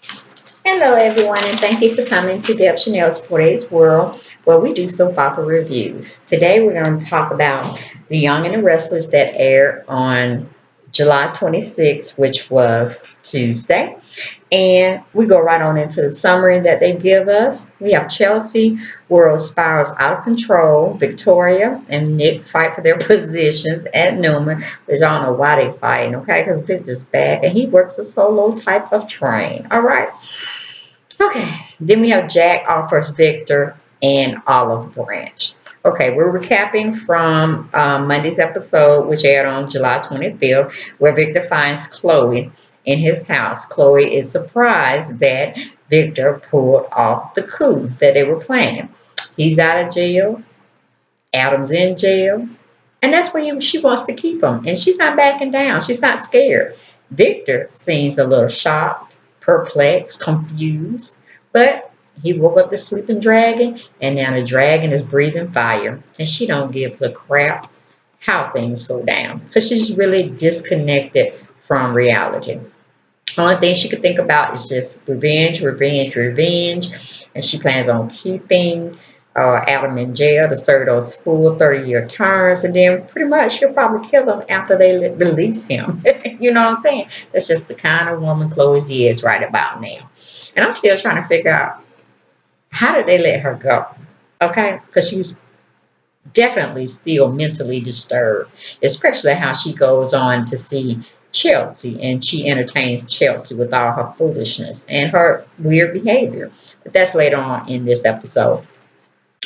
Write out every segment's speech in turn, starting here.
Hello, everyone, and thank you for coming to Deb Chanel's 4 Days World, where we do soap opera reviews. Today, we're going to talk about The Young and the Restless that aired on July 26th, which was Tuesday. And we go right on into the summary that they give us. We have Chelsea, world spirals out of control. Victoria and Nick fight for their positions at Newman, which I don't know why they fighting, okay? Because Victor's back and he works a solo type of train. All right. Okay, then we have Jack offers Victor and Olive Branch. Okay, we're recapping from Monday's episode, which aired on July 25th, where Victor finds Chloe in his house. Chloe is surprised that Victor pulled off the coup that they were planning. He's out of jail, Adam's in jail, and that's where she wants to keep him. And she's not backing down, she's not scared. Victor seems a little shocked, perplexed, confused, but he woke up the sleeping dragon, and now the dragon is breathing fire, and she don't give a crap how things go down because she's really disconnected from reality. Only thing she could think about is just revenge, revenge, revenge, and she plans on keeping Adam in jail to serve those full 30-year terms, and then pretty much she'll probably kill him after they release him. You know what I'm saying? That's just the kind of woman Chloe is right about now. And I'm still trying to figure out how did they let her go? Okay, because she's definitely still mentally disturbed, especially how she goes on to see Chelsea and she entertains Chelsea with all her foolishness and her weird behavior. But that's later on in this episode.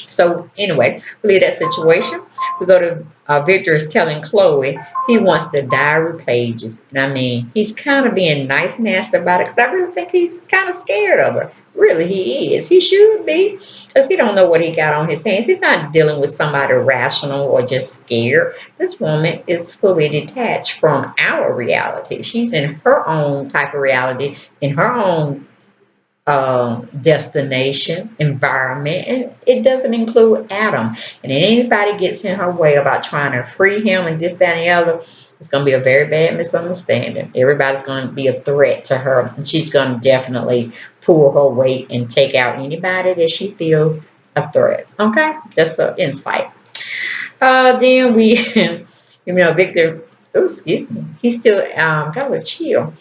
So anyway, we leave that situation. We go to Victor is telling Chloe he wants the diary pages. And I mean, he's kind of being nice and nasty about it because I really think he's kind of scared of her. Really, he is. He should be because he don't know what he got on his hands. He's not dealing with somebody rational or just scared. This woman is fully detached from our reality. She's in her own type of reality, in her own destination, environment, and it doesn't include Adam. And if anybody gets in her way about trying to free him and this, that, and the other, it's going to be a very bad misunderstanding. Everybody's going to be a threat to her, and she's going to definitely pull her weight and take out anybody that she feels a threat. Okay, just an insight. Then we, Victor. Oh, excuse me. He's still got a little chill.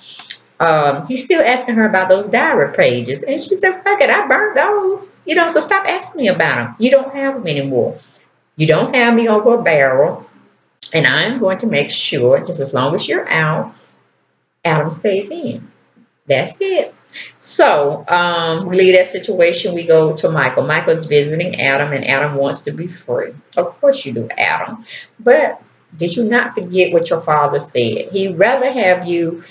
He's still asking her about those diary pages. And she said, fuck it, I burned those. So stop asking me about them. You don't have them anymore. You don't have me over a barrel. And I'm going to make sure, just as long as you're out, Adam stays in. That's it. So we leave that situation. We go to Michael. Michael's visiting Adam, and Adam wants to be free. Of course you do, Adam. But did you not forget what your father said? He'd rather have you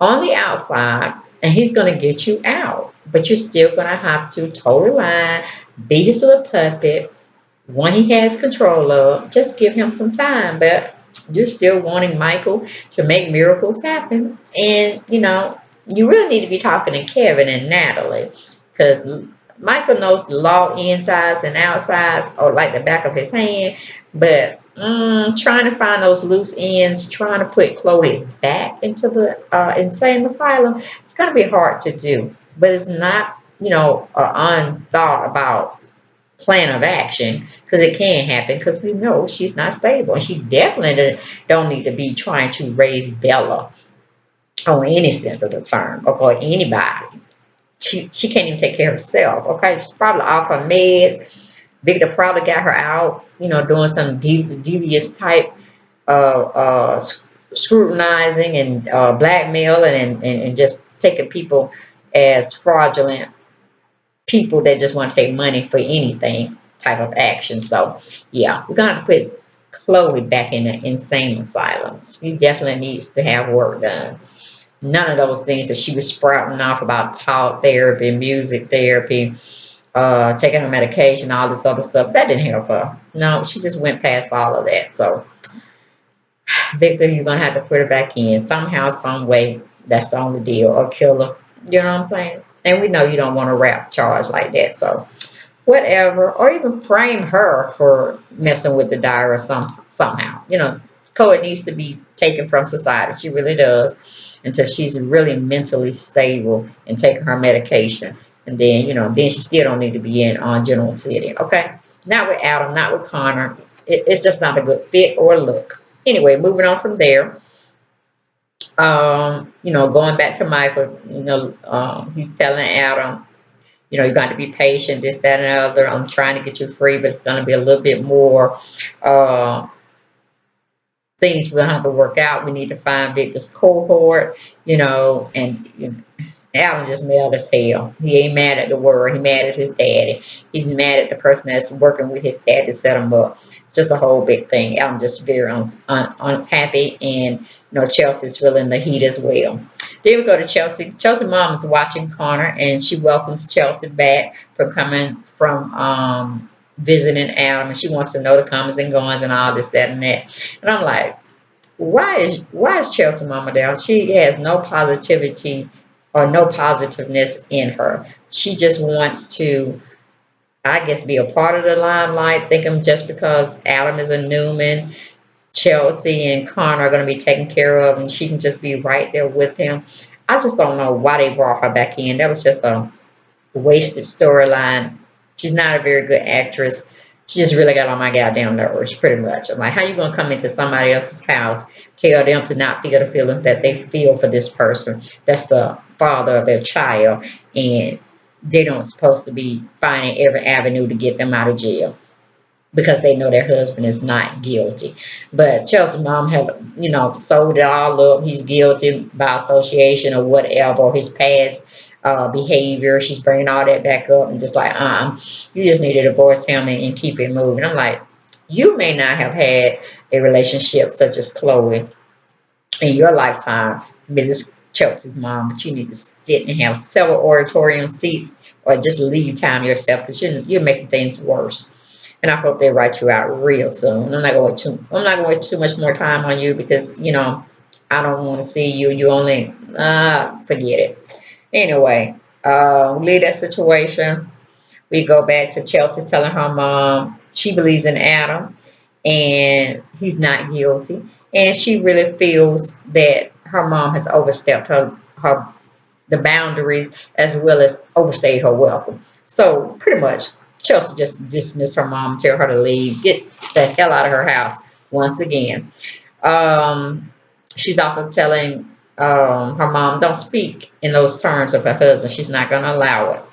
on the outside and he's going to get you out, but you're still going to have to toe the line, be his little puppet, one he has control of. Just give him some time, but you're still wanting Michael to make miracles happen. And you really need to be talking to Kevin and Natalie, because Michael knows the law insides and outsides, or like the back of his hand. But trying to find those loose ends, trying to put Chloe back into the insane asylum, it's going to be hard to do. But it's not, an unthought about plan of action, because it can happen, because we know she's not stable. And she definitely don't need to be trying to raise Bella on any sense of the term, or for anybody. She can't even take care of herself. Okay, she's probably off her meds. Victor probably got her out, doing some devious type of scrutinizing and blackmailing, and just taking people as fraudulent people that just want to take money for anything type of action. So yeah, we're gonna put Chloe back in the insane asylum. She definitely needs to have work done. None of those things that she was sprouting off about talk therapy, music therapy, taking her medication, all this other stuff, that didn't help her. No, she just went past all of that. So, Victor, you're gonna have to put her back in somehow, some way. That's the only deal, or kill her. You know what I'm saying? And we know you don't want to rap charge like that. So, whatever, or even frame her for messing with the diary or somehow. Chloe needs to be taken from society. She really does, until she's really mentally stable and taking her medication. And then, then she still don't need to be in on General City. Okay, not with Adam, not with Connor. It's just not a good fit or look. Anyway, moving on from there. Going back to Michael. He's telling Adam, you got to be patient, this, that, and the other. I'm trying to get you free, but it's going to be a little bit more. Things we're gonna have to work out. We need to find Victor's cohort, and Alan's just mad as hell. He ain't mad at the world. He mad at his daddy. He's mad at the person that's working with his dad to set him up. It's just a whole big thing. Alan just very unhappy, and Chelsea's feeling the heat as well. Then we go to Chelsea. Chelsea's mom is watching Connor, and she welcomes Chelsea back from coming from visiting Adam, and she wants to know the comings and goings and all this, that, and that. And I'm like, why is Chelsea mama down? She has no positivity or no positiveness in her. She just wants to, I guess, be a part of the limelight. Thinking just because Adam is a Newman, Chelsea and Connor are going to be taken care of, and she can just be right there with him. I just don't know why they brought her back in. That was just a wasted storyline. She's not a very good actress. She just really got on my goddamn nerves, pretty much. I'm like, how you gonna come into somebody else's house, tell them to not feel the feelings that they feel for this person that's the father of their child, and they don't supposed to be finding every avenue to get them out of jail because they know their husband is not guilty. But Chelsea's mom had, sold it all up. He's guilty by association or whatever, his past behavior. She's bringing all that back up and just like, you just need to divorce him and keep it moving. I'm like, you may not have had a relationship such as Chloe in your lifetime, Mrs. Chelsea's mom, but you need to sit and have several auditorium seats or just leave time yourself because you're making things worse. And I hope they write you out real soon. I'm not going to waste too much more time on you because I don't want to see you. You only forget it. Anyway, leave that situation. We go back to Chelsea's telling her mom she believes in Adam and he's not guilty. And she really feels that her mom has overstepped her the boundaries as well as overstayed her welcome. So pretty much Chelsea just dismissed her mom, tell her to leave, get the hell out of her house once again. Um, she's also telling her mom, don't speak in those terms of her husband. She's not going to allow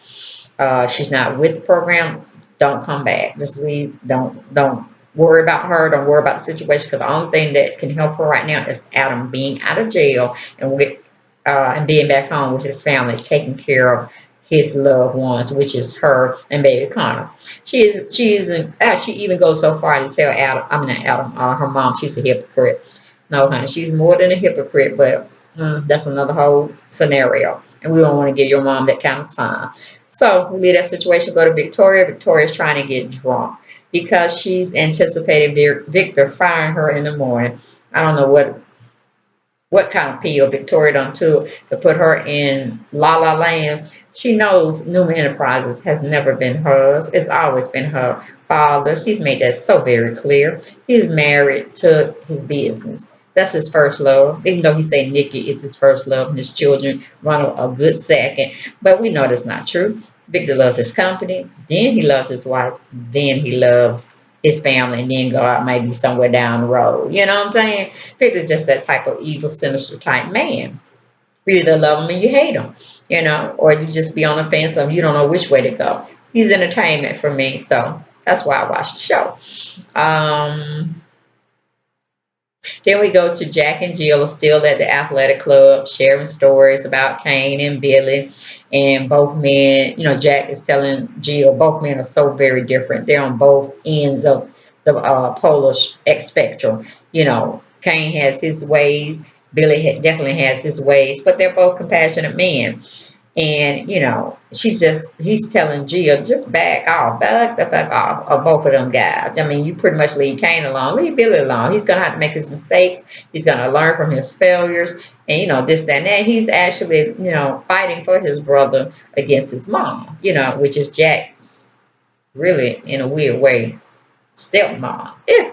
it. She's not with the program. Don't come back. Just leave. Don't worry about her. Don't worry about the situation because the only thing that can help her right now is Adam being out of jail and being back home with his family, taking care of his loved ones, which is her and baby Connor. She even goes so far to tell Adam, I mean not Adam, her mom, she's a hypocrite. No, honey, she's more than a hypocrite, but that's another whole scenario, and we don't want to give your mom that kind of time. So we leave that situation, go to Victoria. Victoria's trying to get drunk because she's anticipating Victor firing her in the morning. I don't know what kind of pill Victoria done took to put her in La La Land. She knows Newman Enterprises has never been hers. It's always been her father. She's made that so very clear. He's married to his business. That's his first love. Even though he say Nikki is his first love and his children run a good second. But we know that's not true. Victor loves his company. Then he loves his wife. Then he loves his family, and then go out maybe somewhere down the road. You know what I'm saying? Victor's just that type of evil, sinister type man. You either love him or you hate him, or you just be on the fence of you don't know which way to go. He's entertainment for me, so that's why I watch the show. Um, then we go to Jack and Jill are still at the athletic club sharing stories about Kane and Billy. And both men, Jack is telling Jill, both men are so very different. They're on both ends of the polar spectrum. Kane has his ways, Billy definitely has his ways, but they're both compassionate men. And, he's telling Jill, just back the fuck off of both of them guys. I mean, you pretty much leave Kane alone, leave Billy alone. He's going to have to make his mistakes. He's going to learn from his failures and, this, that, and that. He's actually, fighting for his brother against his mom, which is Jack's really, in a weird way, stepmom. Yeah,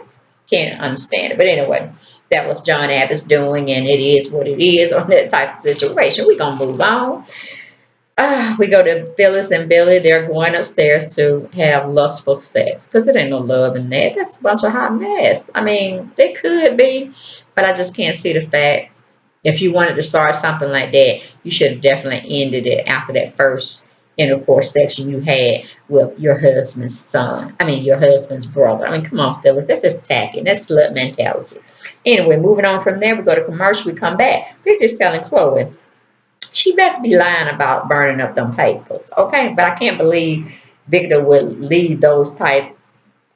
can't understand it. But anyway, that was John Abbott's doing, and it is what it is on that type of situation. We're going to move on. We go to Phyllis and Billy. They're going upstairs to have lustful sex because it ain't no love in that. That's a bunch of hot mess. I mean, they could be, but I just can't see the fact. If you wanted to start something like that, you should have definitely ended it after that first intercourse section you had with your husband's son. I mean, your husband's brother. I mean, come on, Phyllis. That's just tacky. That's slut mentality. Anyway, moving on from there, we go to commercial. We come back. Victor's telling Chloe she best be lying about burning up them papers, okay? But I can't believe Victor would leave those type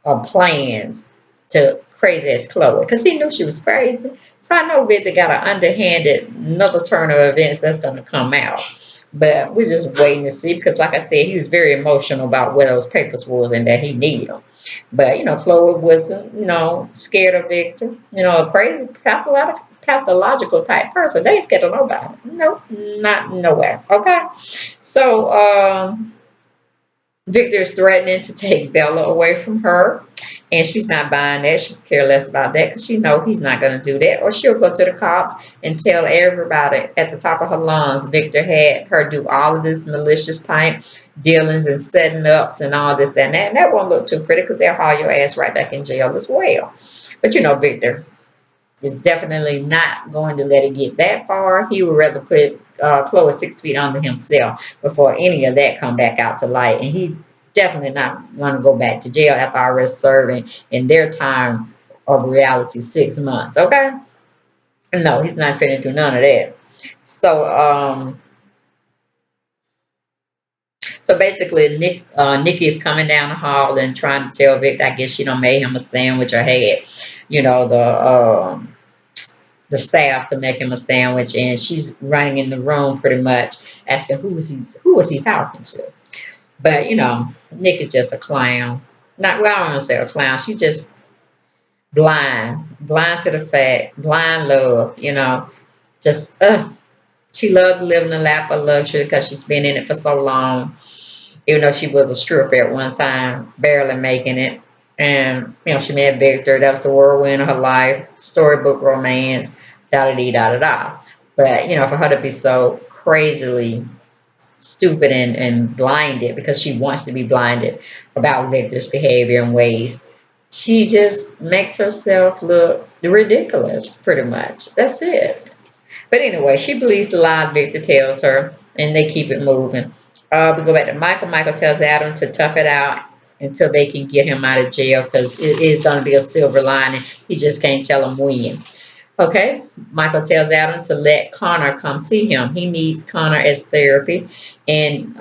of plans to crazy as Chloe because he knew she was crazy. So I know Victor got an underhanded another turn of events that's going to come out. But we're just waiting to see because, like I said, he was very emotional about where those papers was and that he needed them. But Chloe was, scared of Victor. A crazy pathological type person. They ain't scared of nobody. Nope, not nowhere. Okay, so Victor is threatening to take Bella away from her, and she's not buying that. She care less about that because she knows he's not going to do that. Or she'll go to the cops and tell everybody at the top of her lungs Victor had her do all of this malicious type dealings and setting ups and all this, that, and that. And that won't look too pretty because they'll haul your ass right back in jail as well. But Victor is definitely not going to let it get that far. He would rather put Chloe 6 feet under himself before any of that come back out to light. And he definitely not going to go back to jail after already serving in their time of reality 6 months. Okay? No, he's not finna do none of that. So basically, Nikki is coming down the hall and trying to tell Vic. I guess she done made him a sandwich or had, the staff to make him a sandwich, and she's running in the room pretty much asking who was he talking to. But Nick is just a clown. Not well, I don't want to say a clown. She's just blind to the fact, blind love. Just she loved to live in the lap of luxury because she's been in it for so long. Even though she was a stripper at one time, barely making it. And, she met Victor. That was the whirlwind of her life, storybook romance, da da dee da da da. But, for her to be so crazily stupid and blinded because she wants to be blinded about Victor's behavior and ways, she just makes herself look ridiculous, pretty much. That's it. But anyway, she believes the lie Victor tells her, and they keep it moving. We go back to Michael. Michael tells Adam to tough it out until they can get him out of jail because it is going to be a silver lining. He just can't tell him when. Okay, Michael tells Adam to let Connor come see him. He needs Connor as therapy and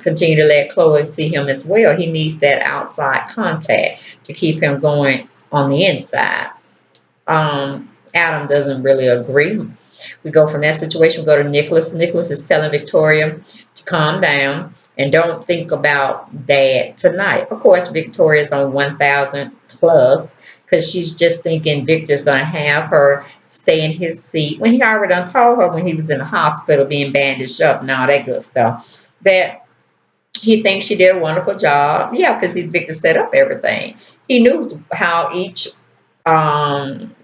continue to let Chloe see him as well. He needs that outside contact to keep him going on the inside. Adam doesn't really agree. We go from that situation, we go to Nicholas. Nicholas is telling Victoria to calm down and don't think about Dad tonight. Of course, Victoria's on 1,000 plus because she's just thinking Victor's going to have her stay in his seat when he already done told her when he was in the hospital being bandaged up and all that good stuff. That he thinks she did a wonderful job. Yeah, because Victor set up everything. He knew how each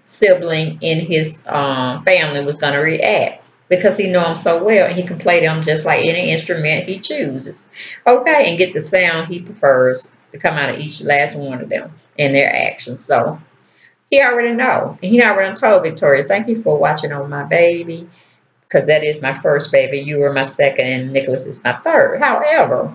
sibling in his family was going to react because he knew them so well and he can play them just like any instrument he chooses. Okay, and get the sound he prefers to come out of each last one of them in their actions. So he already know. And he already told Victoria, thank you for watching over my baby because that is my first baby. You were my second and Nicholas is my third. However,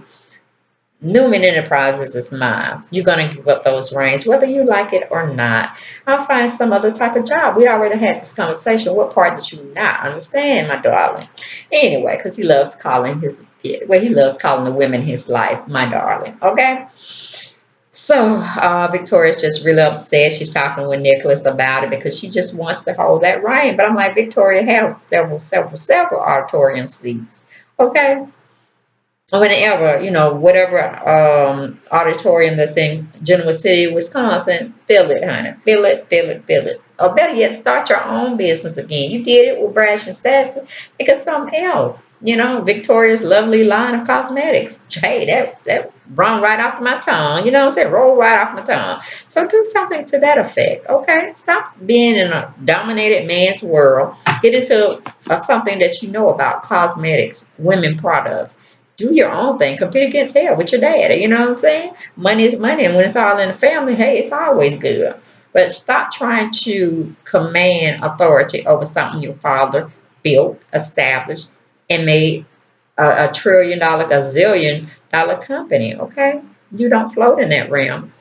Newman Enterprises is mine. You're going to give up those reins, whether you like it or not. I'll find some other type of job. We already had this conversation. What part did you not understand, my darling? Anyway, because he loves calling he loves calling the women his life, my darling. Okay? So, Victoria's just really upset. She's talking with Nicholas about it because she just wants to hold that reign. But I'm like, Victoria has several auditorium seats. Okay? whenever, whatever auditorium that's in Genoa City, Wisconsin, fill it, honey. Fill it, fill it, fill it. Or better yet, start your own business again. You did it with Brash and Sassy. Think of something else. Victoria's lovely line of cosmetics. Hey, that run right off my tongue. You know what I'm saying? Roll right off my tongue. So do something to that effect, okay? Stop being in a dominated man's world. Get into something that you know about cosmetics, women products. Do your own thing. Compete against hell with your daddy. You know what I'm saying? Money is money, and when it's all in the family, hey, it's always good. But stop trying to command authority over something your father built, established, and made a trillion dollar, gazillion dollar company. Okay, you don't float in that realm.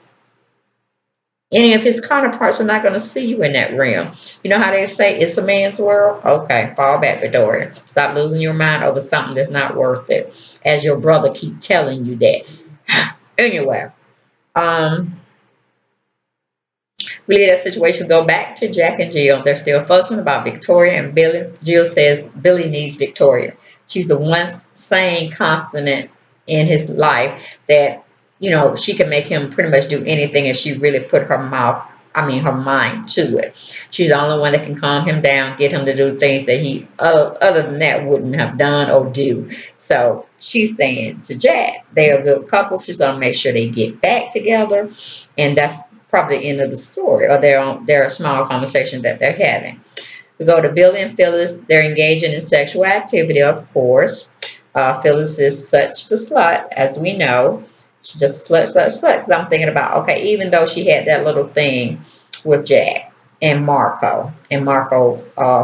Any of his counterparts are not going to see you in that realm. You know how they say it's a man's world? Okay, fall back, Victoria. Stop losing your mind over something that's not worth it. As your brother keep telling you that. Anyway, um, we leave that situation, go back to Jack and Jill. They're still fussing about Victoria and Billy. Jill says Billy needs Victoria. She's the one sane constant in his life that, she can make him pretty much do anything if she really put her mind to it. She's the only one that can calm him down, get him to do things that he, other than that, wouldn't have done or do. So she's saying to Jack, they're a good couple. She's going to make sure they get back together. And that's probably the end of the story, or their small conversation that they're having. We go to Billy and Phyllis. They're engaging in sexual activity, of course. Phyllis is such the slut, as we know. She's just slut, slut, slut. Because I'm thinking about, okay, even though she had that little thing with Jack and Marco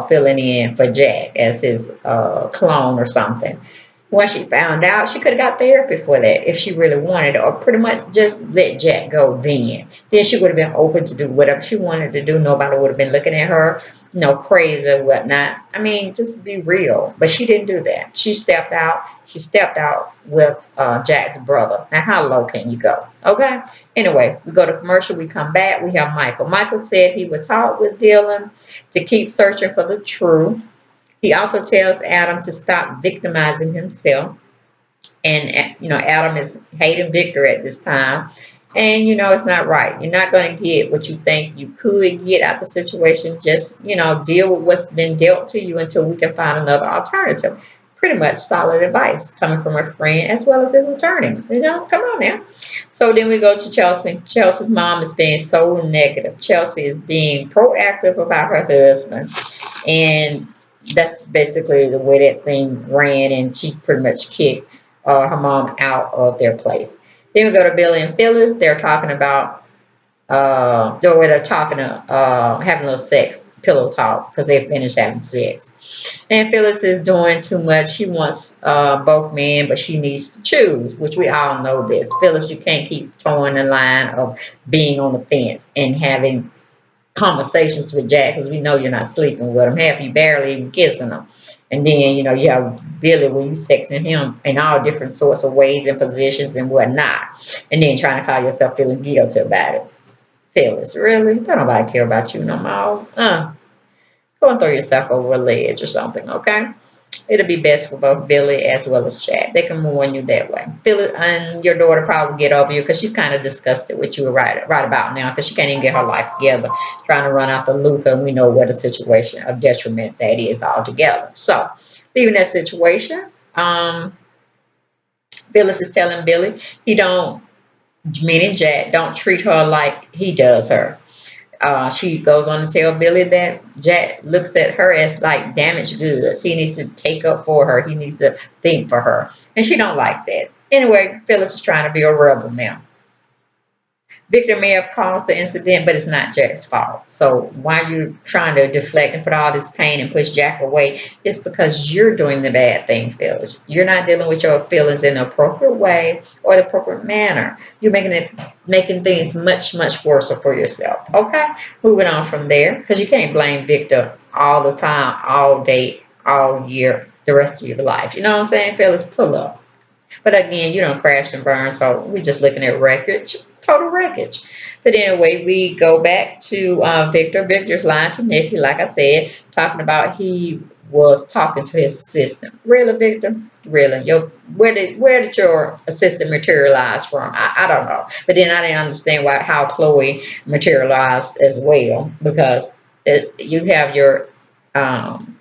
filling in for Jack as his clone or something. When she found out, she could have got therapy for that if she really wanted, or pretty much just let Jack go then. Then she would have been open to do whatever she wanted to do. Nobody would have been looking at her, crazy or whatnot. I mean, just be real. But she didn't do that. She stepped out. She stepped out with Jack's brother. Now, how low can you go? Okay. Anyway, we go to commercial. We come back. We have Michael. Michael said he would talk with Dylan to keep searching for the truth. He also tells Adam to stop victimizing himself. And, Adam is hating Victor at this time. And, it's not right. You're not going to get what you think you could get out the situation. Just, deal with what's been dealt to you until we can find another alternative. Pretty much solid advice coming from a friend as well as his attorney. Come on now. So then we go to Chelsea. Chelsea's mom is being so negative. Chelsea is being proactive about her husband. And that's basically the way that thing ran, and she pretty much kicked her mom out of their place. Then we go to Billy and Phyllis. They're talking about they're talking having a little sex pillow talk because they finished having sex. And Phyllis is doing too much. She wants both men, but she needs to choose, which we all know this. Phyllis, you can't keep towing the line of being on the fence and having conversations with Jack because we know you're not sleeping with him. Half you barely even kissing him. And then, you have Billy where you sexing him in all different sorts of ways and positions and whatnot. And then trying to call yourself feeling guilty about it. Phyllis, really? Don't nobody care about you no more. Go and throw yourself over a ledge or something, okay? It'll be best for both Billy as well as Chad. They can warn you that way. Phyllis and your daughter probably get over you because she's kind of disgusted with you right about now because she can't even get her life together, trying to run out the loop, and we know what a situation of detriment that is altogether. So, leaving that situation, Phyllis is telling Billy he don't, meaning Jack, don't treat her like he does her. She goes on to tell Billy that Jack looks at her as like damaged goods. He needs to take up for her. He needs to think for her. And she don't like that. Anyway, Phyllis is trying to be a rebel now. Victor may have caused the incident, but it's not Jack's fault. So why you trying to deflect and put all this pain and push Jack away? It's because you're doing the bad thing, Phyllis. You're not dealing with your feelings in the appropriate way or the appropriate manner. You're making things much, much worse for yourself. Okay? Moving on from there. Because you can't blame Victor all the time, all day, all year, the rest of your life. You know what I'm saying? Phyllis, pull up. But again, you don't crash and burn, so we're just looking at wreckage, total wreckage. But anyway, we go back to Victor. Victor's lying to Nikki, like I said, talking about he was talking to his assistant. Really, Victor? Really? Where did your assistant materialize from? I don't know. But then I didn't understand how Chloe materialized as well, because you have your um,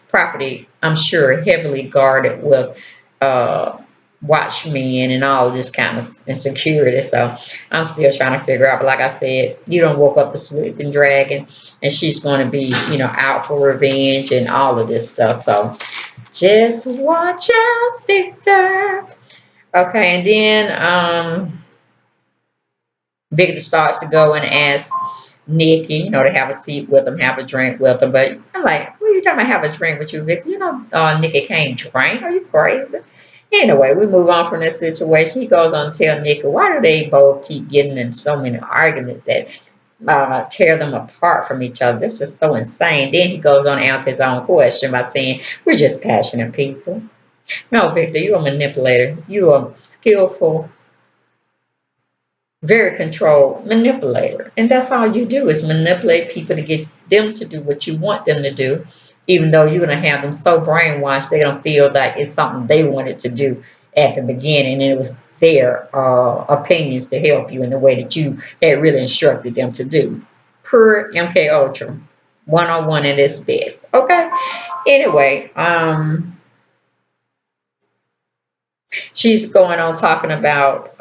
property, I'm sure, heavily guarded with uh, watchmen and all this kind of insecurity. So I'm still trying to figure out. But like I said, you don't woke up the sleeping dragon, and she's going to be, out for revenge and all of this stuff. So just watch out, Victor. Okay, and then Victor starts to go and ask Nikki, to have a seat with him, have a drink with him. But I'm like, what are you talking about, have a drink with you, Victor? Nikki can't drink. Are you crazy? Anyway, we move on from this situation. He goes on to tell Nikki, why do they both keep getting in so many arguments that tear them apart from each other? This is so insane. Then he goes on to answer his own question by saying, we're just passionate people. No, Victor, you're a manipulator. You are skillful, very controlled manipulator. And that's all you do, is manipulate people to get them to do what you want them to do, even though you're going to have them so brainwashed they don't feel like it's something they wanted to do at the beginning. And it was their opinions to help you in the way that you had really instructed them to do. Per MK Ultra. 101 at its best. Okay. Anyway, she's going on talking about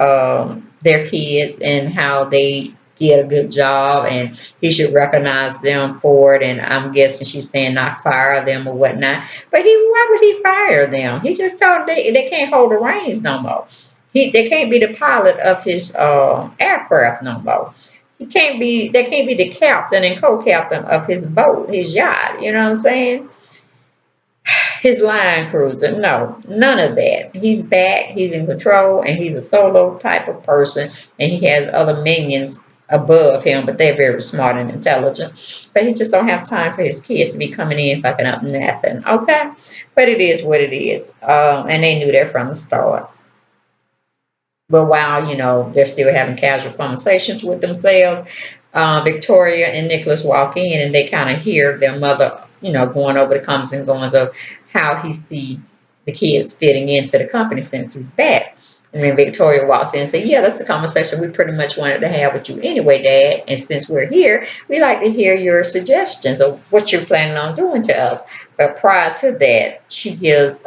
their kids and how they did a good job and he should recognize them for it. And I'm guessing she's saying not fire them or whatnot. But why would he fire them? He just told them they can't hold the reins no more. They can't be the pilot of his aircraft no more. They can't be the captain and co-captain of his boat, his yacht. You know what I'm saying? His line cruiser. No, none of that. He's back, he's in control, and he's a solo type of person, and he has other minions above him, but they're very smart and intelligent. But he just don't have time for his kids to be coming in fucking up nothing. Okay? But it is what it is. And they knew that from the start. But while, they're still having casual conversations with themselves, Victoria and Nicholas walk in and they kind of hear their mother, going over the comings and goings of how he see the kids fitting into the company since he's back. And then Victoria walks in and says, yeah, that's the conversation we pretty much wanted to have with you anyway, Dad. And since we're here, we like to hear your suggestions of what you're planning on doing to us. But prior to that, she gives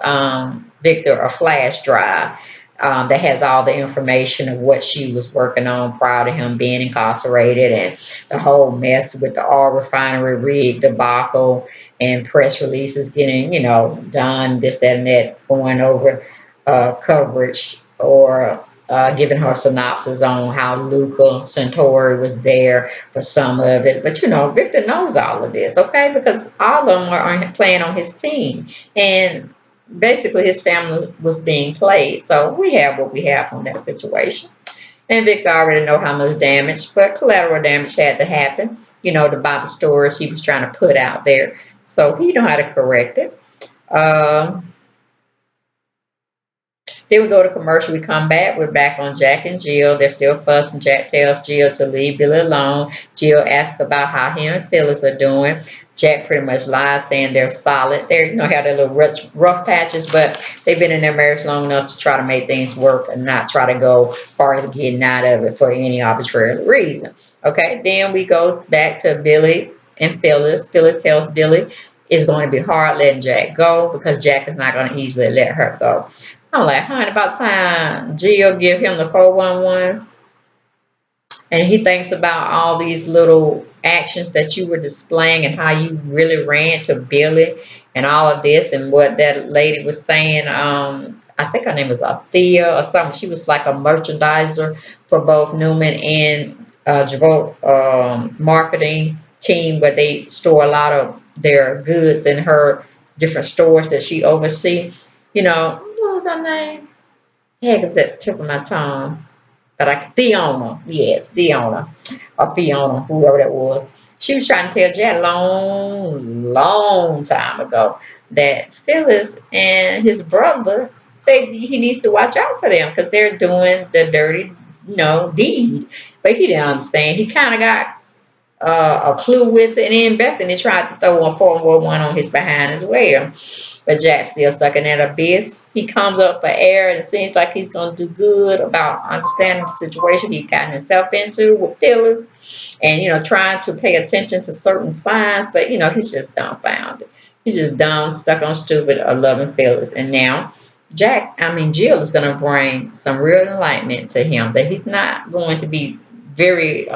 Victor a flash drive that has all the information of what she was working on prior to him being incarcerated, and the whole mess with the oil refinery rig debacle and press releases getting, done, this, that, and that, going over coverage or giving her synopsis on how Luca Centauri was there for some of it. But, Victor knows all of this, okay, because all of them are playing on his team. And basically his family was being played. So we have what we have from that situation. And Victor already know how much damage, but collateral damage had to happen, to buy the stories he was trying to put out there. So he know how to correct it. Uh, then we go to commercial. We come back. We're back on Jack and Jill. They're still fussing. Jack tells Jill to leave Billy alone. Jill asks about how him and Phyllis are doing. Jack pretty much lies, saying they're solid. They're, have their little rough patches, but they've been in their marriage long enough to try to make things work and not try to go far as getting out of it for any arbitrary reason. Okay, then we go back to Billy and Phyllis. Phyllis tells Billy it's going to be hard letting Jack go because Jack is not going to easily let her go. I'm like, honey, about time Jill give him the 411. And he thinks about all these little actions that you were displaying and how you really ran to Billy and all of this and what that lady was saying. I think her name was Althea or something. She was like a merchandiser for both Newman and Javote marketing team, but they store a lot of their goods in her different stores that she oversees. What was her name? Heck, it was at the tip of my tongue. But Fiona, yes, Fiona, or Fiona, whoever that was. She was trying to tell Jack a long, long time ago that Phyllis and his brother, he needs to watch out for them because they're doing the dirty, deed. But he didn't understand. He kind of got a clue with it, and then Bethany tried to throw a 411 on his behind as well. But Jack's still stuck in that abyss. He comes up for air, and it seems like he's going to do good about understanding the situation he's gotten himself into with Phyllis, and trying to pay attention to certain signs. But he's just dumbfounded. He's just dumb, stuck on stupid, of loving Phyllis. And now Jill is going to bring some real enlightenment to him that he's not going to be very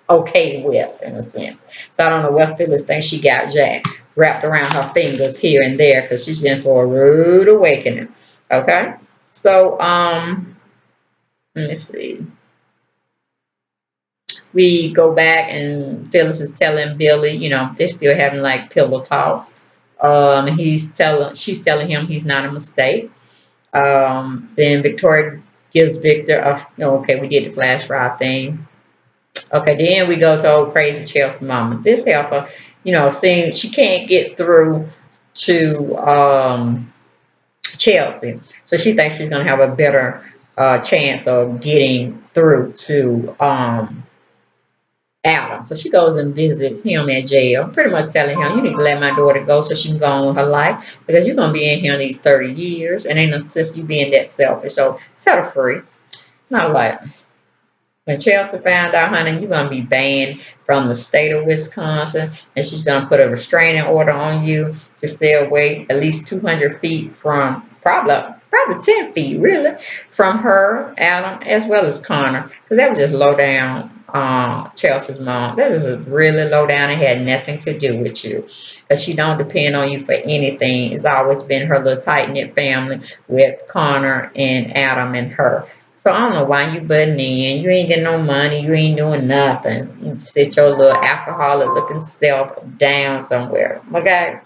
okay with, in a sense. So I don't know what Phyllis thinks she got Jack wrapped around her fingers here and there, because she's in for a rude awakening. Okay, so let me see. We go back and Phyllis is telling Billy, they're still having like pillow talk. She's telling him he's not a mistake. Then Victoria gives Victor okay, we did the flash drive thing. Okay, then we go to old crazy Chelsea mama. This helper, seeing she can't get through to Chelsea, so she thinks she's gonna have a better chance of getting through to Adam. So she goes and visits him at jail, pretty much telling him, you need to let my daughter go so she can go on with her life, because you're gonna be in here these 30 years and ain't no sense you being that selfish. So set her free. Not like when Chelsea found out, honey, you're gonna be banned from the state of Wisconsin, and she's gonna put a restraining order on you to stay away at least 200 feet from probably 10 feet really from her, Adam, as well as Connor, because that was just low down. Chelsea's mom, that was really low down and had nothing to do with you, because she don't depend on you for anything. It's always been her little tight knit family with Connor and Adam and her. So I don't know why you butting in. You ain't getting no money. You ain't doing nothing. You sit your little alcoholic looking self down somewhere, okay?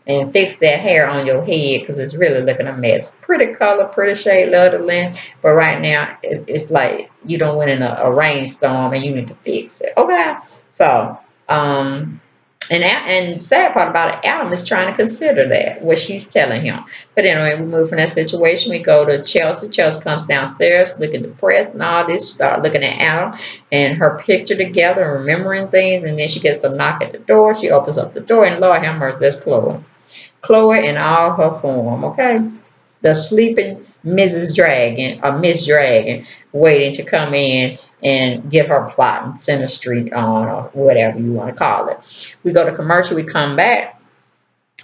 And fix that hair on your head, because it's really looking a mess. Pretty color, pretty shade, love the length. But right now, it's like you don't went in a rainstorm and you need to fix it, okay? So, and sad part about it, Adam is trying to consider that, what she's telling him. But anyway, we move from that situation. We go to Chelsea. Chelsea comes downstairs looking depressed and all this. Start looking at Adam and her picture together and remembering things. And then she gets a knock at the door. She opens up the door, and Lord have mercy, that's Chloe. Chloe in all her form, okay? The sleeping Mrs. Dragon, or Miss Dragon, waiting to come in and get her plotting Center Street on, or whatever you want to call it. We go to commercial, we come back.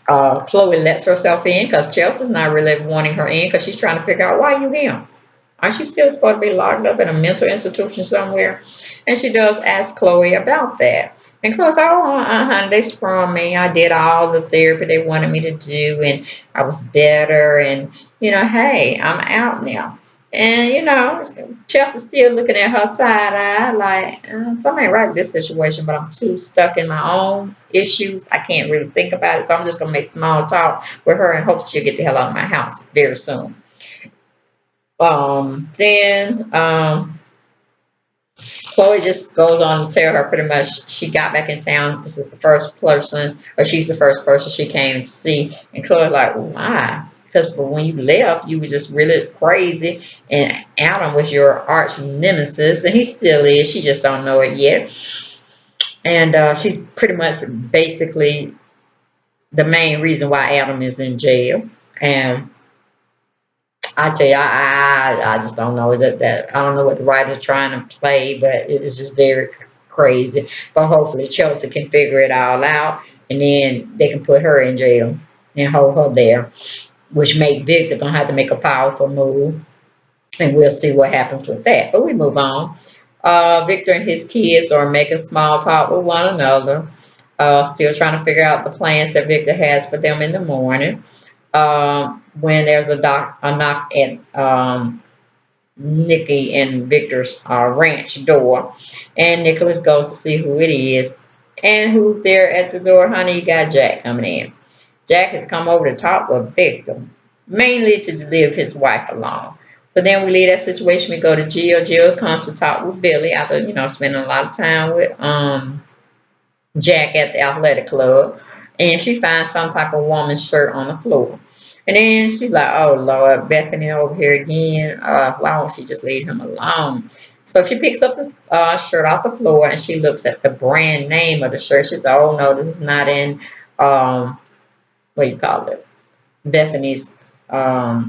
Chloe lets herself in because Chelsea's not really wanting her in, because she's trying to figure out why you here. Aren't you still supposed to be locked up in a mental institution somewhere? And she does ask Chloe about that. And Chloe's like, oh, honey, they sprung me. I did all the therapy they wanted me to do, and I was better. And, hey, I'm out now. And, Chelsea's still looking at her side eye like, something ain't right with this situation, but I'm too stuck in my own issues. I can't really think about it. So I'm just going to make small talk with her and hope she'll get the hell out of my house very soon. Then Chloe just goes on to tell her pretty much she got back in town. This is the first person, or she's the first person she came to see. And Chloe's like, why? Because when you left, you was just really crazy. And Adam was your arch nemesis, and he still is. She just don't know it yet. And she's pretty much basically the main reason why Adam is in jail. And I tell you, I just don't know. Is it that I don't know what the writer's trying to play, but it's just very crazy. But hopefully Chelsea can figure it all out, and then they can put her in jail and hold her there, which make Victor gonna have to make a powerful move, and we'll see what happens with that. But we move on. Victor and his kids are making small talk with one another, still trying to figure out the plans that Victor has for them in the morning. When there's a knock at Nikki and Victor's ranch door, and Nicholas goes to see who it is. And who's there at the door, honey? You got Jack coming in. Jack has come over to talk with Victor, mainly to leave his wife alone. So then we leave that situation. We go to Jill. Jill comes to talk with Billy after, spending a lot of time with Jack at the athletic club. And she finds some type of woman's shirt on the floor. And then she's like, oh, Lord, Bethany over here again. Why won't she just leave him alone? So she picks up the shirt off the floor and she looks at the brand name of the shirt. She says, "Oh no, this is not in what do you call it? Bethany's, I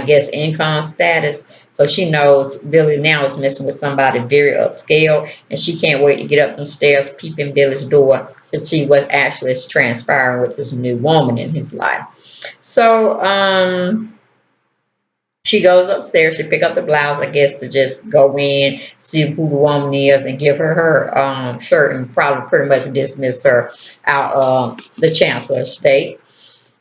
guess, income status." So she knows Billy now is messing with somebody very upscale, and she can't wait to get up the stairs, peep in Billy's door to see what actually is transpiring with this new woman in his life. So she goes upstairs. She pick up the blouse, I guess, to just go in, see who the woman is, and give her her shirt, and probably pretty much dismiss her out of the chancellor estate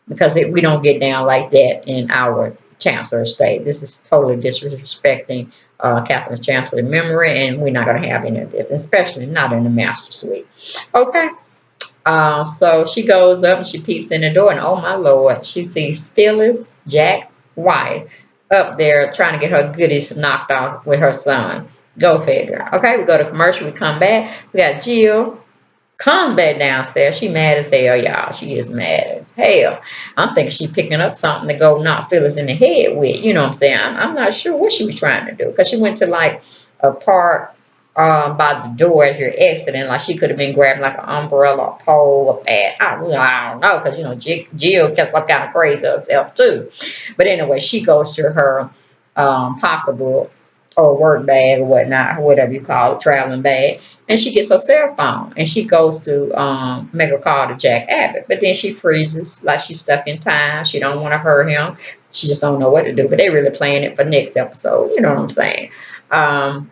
because we don't get down like that in our chancellor estate. This is totally disrespecting Catherine's chancellor memory, and we're not going to have any of this, especially not in the master suite. Okay. So she goes up and she peeps in the door, and oh my lord, she sees Phyllis, Jack's wife, up there trying to get her goodies knocked off with her son. Go figure. Okay, we go to commercial, we come back. We got Jill comes back downstairs. She mad as hell, y'all. She is mad as hell. I'm thinking she picking up something to go knock Phyllis in the head with. You know what I'm saying? I'm not sure what she was trying to do because she went to like a park by the door as you're exiting. Like she could have been grabbing like an umbrella, a pole, a bat. I don't know because you know Jill gets up kind of crazy herself too. But anyway, she goes to her pocketbook or work bag or whatnot, whatever you call it, traveling bag, and she gets her cell phone and she goes to make a call to Jack Abbott. But then she freezes like she's stuck in time. She don't want to hurt him. She just don't know what to do. But they really playing it for next episode. You know what I'm saying? Um,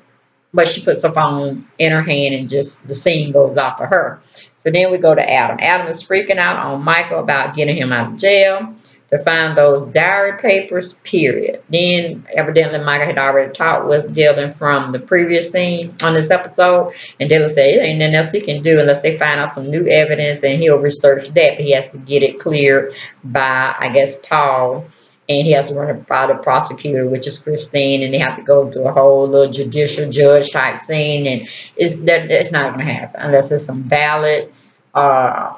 but she puts her phone in her hand and just the scene goes off for her. So then we go to Adam. Adam is freaking out on Michael about getting him out of jail to find those diary papers, period. Then evidently Michael had already talked with Dylan from the previous scene on this episode, and Dylan said it ain't nothing else he can do unless they find out some new evidence, and he'll research that, but he has to get it cleared by, I guess, Paul, and he has to run it by the prosecutor, which is Christine, and they have to go through a whole little judicial judge type scene, and it's not going to happen unless there's some valid, uh,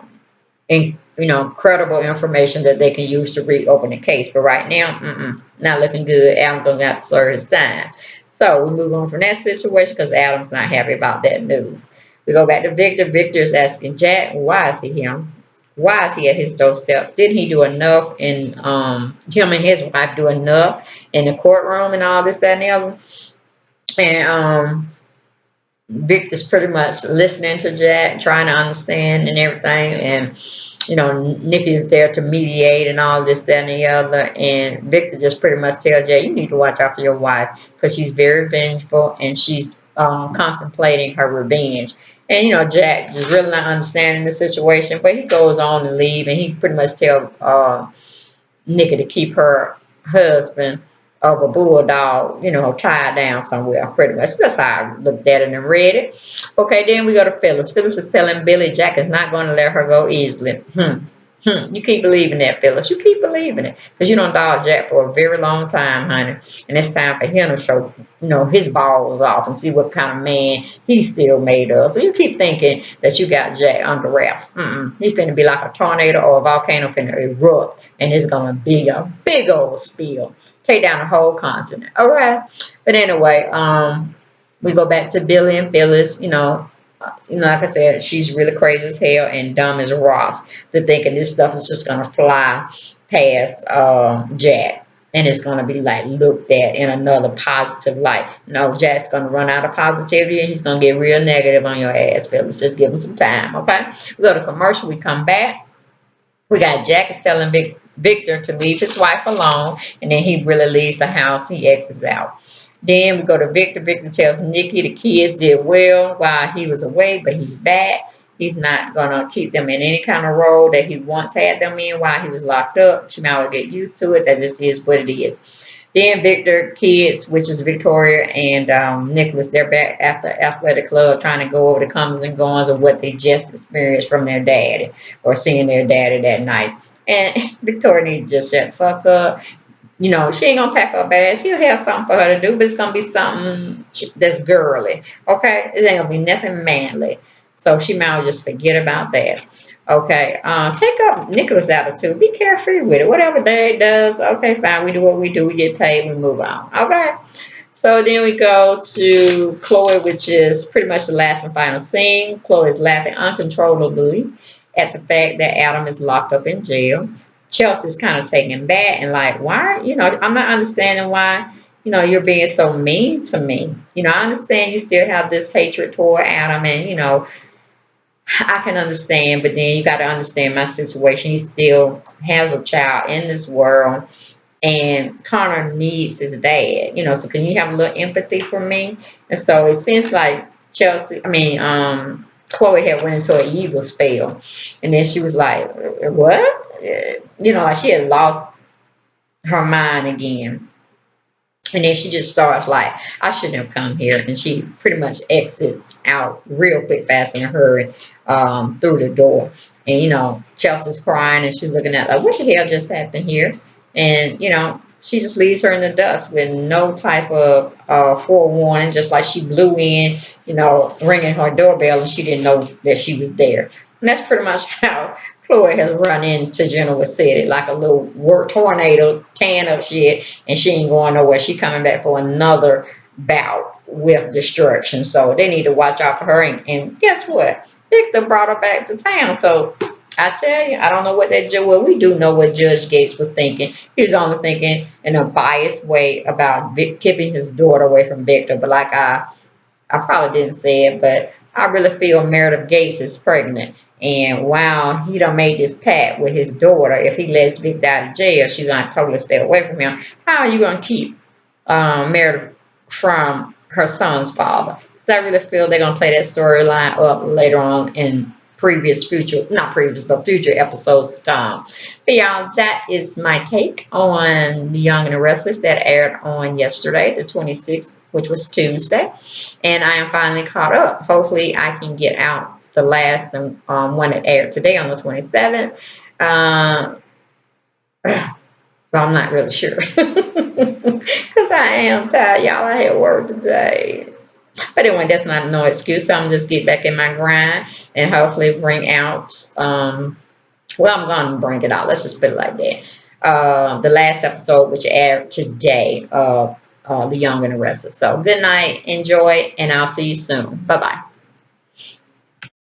credible information that they can use to reopen the case. But right now, not looking good. Adam's going to have to serve his time. So we move on from that situation because Adam's not happy about that news. We go back to Victor. Victor is asking Jack, why is he here? Why is he at his doorstep? Didn't he do enough in him and his wife do enough in the courtroom and all this, that, and the other? And Victor's pretty much listening to Jack, trying to understand and everything. And, Nikki's there to mediate and all this, that, and the other. And Victor just pretty much tells Jack, you need to watch out for your wife because she's very vengeful and she's contemplating her revenge. And, Jack just really not understanding the situation, but he goes on to leave and he pretty much tells Nikki to keep her husband of a bulldog, tied down somewhere, pretty much. That's how I looked at it and read it. Okay, then we go to Phyllis. Phyllis is telling Billy Jack is not going to let her go easily. You keep believing that, Phyllis. You keep believing it. Because you don't dog Jack for a very long time, honey. And it's time for him to show, his balls off and see what kind of man he's still made of. So you keep thinking that you got Jack under wraps. He's finna be like a tornado or a volcano finna erupt. And it's gonna be a big old spill. Take down the whole continent. Okay. But anyway, we go back to Billy and Phyllis, like I said, she's really crazy as hell and dumb as Ross to thinking this stuff is just gonna fly past Jack and it's gonna be like looked at in another positive light. No, Jack's gonna run out of positivity and he's gonna get real negative on your ass, Phyllis. Just give him some time, okay? We go to commercial, we come back. We got Jack is telling Victor to leave his wife alone, and then he really leaves the house. He exits out. Then we go to Victor. Victor tells Nikki the kids did well while he was away, but he's back. He's not going to keep them in any kind of role that he once had them in while he was locked up. She might get used to it. That just is what it is. Then Victor kids, which is Victoria and Nicholas, they're back at the athletic club trying to go over the comings and goings of what they just experienced from their daddy or seeing their daddy that night. And Victoria needs to just shut the fuck up. She ain't gonna pack her bags. She'll have something for her to do, but it's gonna be something that's girly. Okay? It ain't gonna be nothing manly. So she might as well just forget about that. Okay, take up Nicholas' attitude. Be carefree with it. Whatever Dad does, okay, fine. We do what we do. We get paid. We move on. Okay. So then we go to Chloe, which is pretty much the last and final scene. Chloe is laughing uncontrollably at the fact that Adam is locked up in jail. Chelsea's kind of taken back and like, why? I'm not understanding why, you're being so mean to me. I understand you still have this hatred toward Adam, and, I can understand, but then you got to understand my situation. He still has a child in this world, and Connor needs his dad, so can you have a little empathy for me? And so it seems like Chloe had went into an evil spell, and then she was like, what? Like she had lost her mind again. And then she just starts like, I shouldn't have come here. And she pretty much exits out real quick, fast, in a hurry, through the door. And, Chelsea's crying and she's looking at like, what the hell just happened here? And, she just leaves her in the dust with no type of forewarning, just like she blew in, ringing her doorbell and she didn't know that she was there. And that's pretty much how Chloe has run into Genoa City, like a little work tornado, can of shit, and she ain't going nowhere. She coming back for another bout with destruction. So they need to watch out for her. And guess what? Victor brought her back to town. So I tell you, I don't know what that judge. Well, we do know what Judge Gates was thinking. He was only thinking in a biased way about keeping his daughter away from Victor. But like I probably didn't say it, but I really feel Meredith Gates is pregnant. And wow, he done made this pact with his daughter. If he lets Vic out of jail, she's gonna totally stay away from him. How are you gonna keep Meredith from her son's father? Because I really feel they're gonna play that storyline up later on in not previous, but future episodes to come. But y'all, that is my take on The Young and the Restless that aired on yesterday, the 26th, which was Tuesday. And I am finally caught up. Hopefully, I can get out the last one that aired today on the 27th. But I'm not really sure because I am tired, y'all. I had work today. But anyway, that's not no excuse. So I'm just get back in my grind and hopefully bring out. Well, I'm going to bring it out. Let's just put it like that. The last episode, which aired today, of The Young and the Restless. So good night, enjoy, and I'll see you soon. Bye bye.